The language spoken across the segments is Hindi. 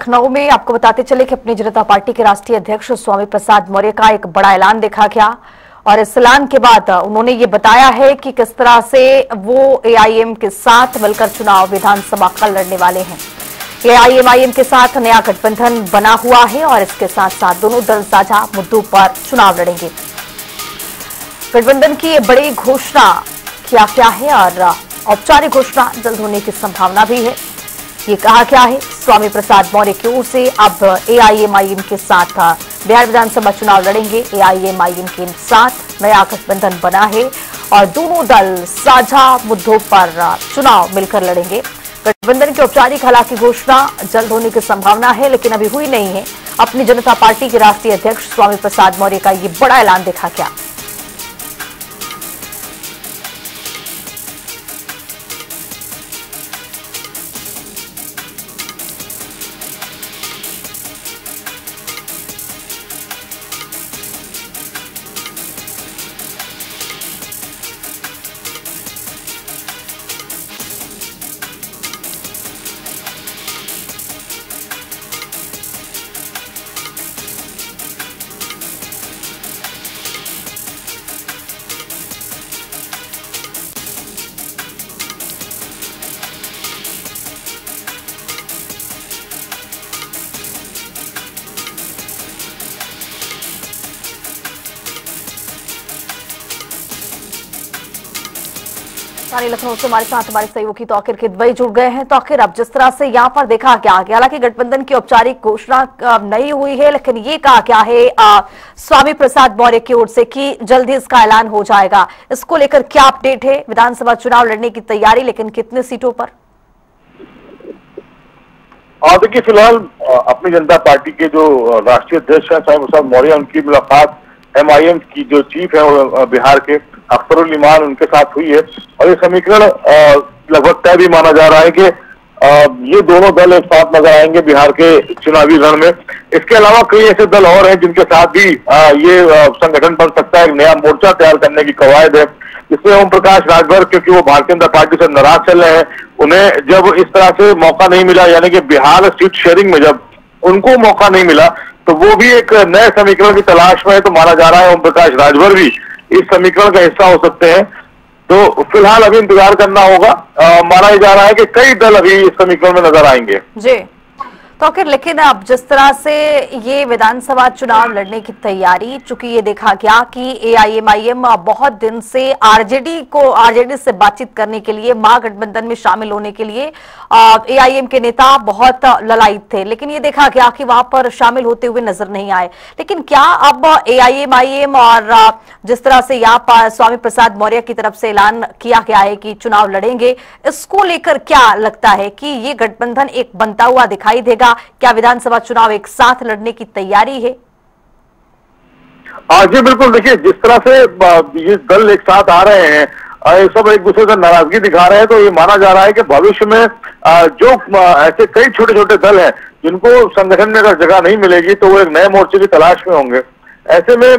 लखनऊ में आपको बताते चले कि अपनी जनता पार्टी के राष्ट्रीय अध्यक्ष स्वामी प्रसाद मौर्य का एक बड़ा ऐलान देखा गया और इस ऐलान के बाद उन्होंने ये बताया है कि किस तरह से वो एआईएम के साथ मिलकर चुनाव विधानसभा का लड़ने वाले हैं। एआईएम के साथ नया गठबंधन बना हुआ है और इसके साथ साथ दोनों दल साझा मुद्दों पर चुनाव लड़ेंगे। गठबंधन की ये बड़ी घोषणा क्या है और औपचारिक घोषणा जल्द होने की संभावना भी है। ये कहा क्या है स्वामी प्रसाद मौर्य की ओर से अब एआईएम के साथ बिहार विधानसभा चुनाव लड़ेंगे। एआईएम के साथ नया गठबंधन बना है और दोनों दल साझा मुद्दों पर चुनाव मिलकर लड़ेंगे। गठबंधन की औपचारिक हालांकि घोषणा जल्द होने की संभावना है, लेकिन अभी हुई नहीं है। अपनी जनता पार्टी के राष्ट्रीय अध्यक्ष स्वामी प्रसाद मौर्य का ये बड़ा ऐलान देखा क्या। लखनऊ से हमारे साथ हमारे सहयोगी तौकीर किदवई जुड़ गए हैं। तौकीर, अब जिस तरह से यहाँ पर देखा क्या गया, हालांकि गठबंधन की औपचारिक घोषणा नहीं हुई है, लेकिन ये कहा क्या है स्वामी प्रसाद मौर्य की ओर से कि जल्द ही इसका ऐलान हो जाएगा। इसको लेकर क्या अपडेट है? विधानसभा चुनाव लड़ने की तैयारी, लेकिन कितने सीटों पर? देखिए, फिलहाल अपनी जनता पार्टी के जो राष्ट्रीय अध्यक्ष हैं स्वामी प्रसाद मौर्य, उनकी मुलाकात एमआईएम की जो चीफ है बिहार के अख्तरुल इमान, उनके साथ हुई है और ये समीकरण लगभग तय भी माना जा रहा है कि ये दोनों दल एक साथ नजर आएंगे बिहार के चुनावी रण में। इसके अलावा कई ऐसे दल और हैं जिनके साथ भी ये संगठन बन सकता है। एक नया मोर्चा तैयार करने की कवायद है, जिसमें ओम प्रकाश राजभर, क्योंकि वो भारतीय जनता पार्टी से नाराज चल रहे हैं, उन्हें जब इस तरह से मौका नहीं मिला, यानी कि बिहार सीट शेयरिंग में जब उनको मौका नहीं मिला, तो वो भी एक नए समीकरण की तलाश में है। तो माना जा रहा है ओम प्रकाश राजभर भी इस समीकरण का हिस्सा हो सकते हैं। तो फिलहाल अभी इंतजार करना होगा। माना जा रहा है कि कई दल अभी इस समीकरण में नजर आएंगे। जी तो फिर, लेकिन अब जिस तरह से ये विधानसभा चुनाव लड़ने की तैयारी, चूंकि ये देखा गया कि एआईएम बहुत दिन से आरजेडी से बातचीत करने के लिए, महागठबंधन में शामिल होने के लिए एआईएम के नेता बहुत ललायित थे, लेकिन ये देखा गया कि वहां पर शामिल होते हुए नजर नहीं आए। लेकिन क्या अब एआईएम और जिस तरह से यहाँ पर स्वामी प्रसाद मौर्य की तरफ से ऐलान किया गया है कि चुनाव लड़ेंगे, इसको लेकर क्या लगता है कि ये गठबंधन एक बनता हुआ दिखाई देगा? क्या विधानसभा चुनाव एक साथ लड़ने की तैयारी है? जी बिल्कुल। देखिए, जिस तरह से ये दल एक साथ आ रहे हैं, सब एक दूसरे से नाराजगी दिखा रहे हैं, तो ये माना जा रहा है कि भविष्य में जो ऐसे कई छोटे छोटे दल हैं जिनको संगठन में अगर जगह नहीं मिलेगी तो वो एक नए मोर्चे की तलाश में होंगे। ऐसे में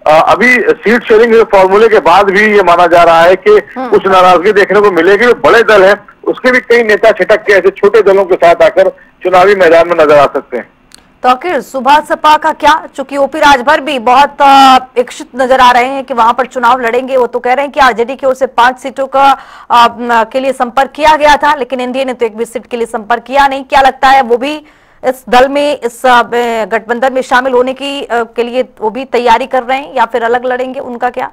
अभी सीट शेयरिंग फॉर्मूले के बाद भी ये माना जा रहा है कि कुछ नाराजगी देखने को मिलेगी। जो बड़े दल हैं उसके भी कई नेता छिटक के ऐसे छोटे दलों के साथ आकर चुनावी मैदान में नजर आ सकते हैं। तो आखिर सुबह सपा का क्या? चूंकि ओपी राजभर भी बहुत इच्छुक नजर आ रहे हैं कि वहां पर चुनाव लड़ेंगे। वो तो कह रहे हैं कि आरजेडी की ओर से 5 सीटों का के लिए संपर्क किया गया था, लेकिन एनडीए ने तो एक भी सीट के लिए संपर्क किया नहीं। क्या लगता है, वो भी इस दल में, इस गठबंधन में शामिल होने की के लिए वो भी तैयारी कर रहे हैं या फिर अलग लड़ेंगे? उनका क्या?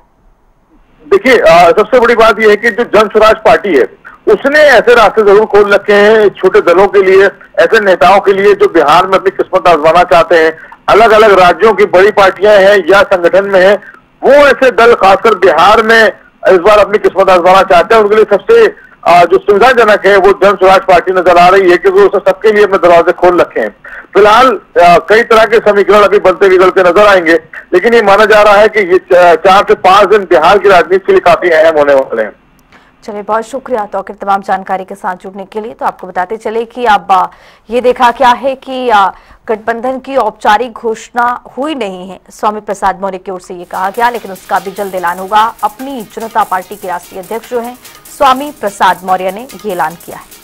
देखिए, सबसे बड़ी बात यह है कि जो जन स्वराज पार्टी है उसने ऐसे रास्ते जरूर खोल रखे हैं छोटे दलों के लिए, ऐसे नेताओं के लिए जो बिहार में अपनी किस्मत आजमाना चाहते हैं। अलग अलग राज्यों की बड़ी पार्टियां हैं या संगठन में हैं, वो ऐसे दल खासकर बिहार में इस बार अपनी किस्मत आजमाना चाहते हैं। उनके लिए सबसे जो सुविधाजनक है वो जन स्वराज पार्टी नजर आ रही है, क्योंकि उसने सबके लिए अपने दरवाजे खोल रखे हैं। फिलहाल कई तरह के समीकरण अभी बनते बिगड़ते नजर आएंगे, लेकिन ये माना जा रहा है कि ये 4 से 5 दिन बिहार की राजनीति के लिए काफी अहम होने वाले हैं। चलिए, बहुत शुक्रिया तौकीर तमाम जानकारी के साथ जुड़ने के लिए। तो आपको बताते चले कि अब ये देखा क्या है कि गठबंधन की औपचारिक घोषणा हुई नहीं है। स्वामी प्रसाद मौर्य की ओर से ये कहा गया, लेकिन उसका भी जल्द ऐलान होगा। अपनी जनता पार्टी के राष्ट्रीय अध्यक्ष जो हैं स्वामी प्रसाद मौर्य ने ये ऐलान किया है।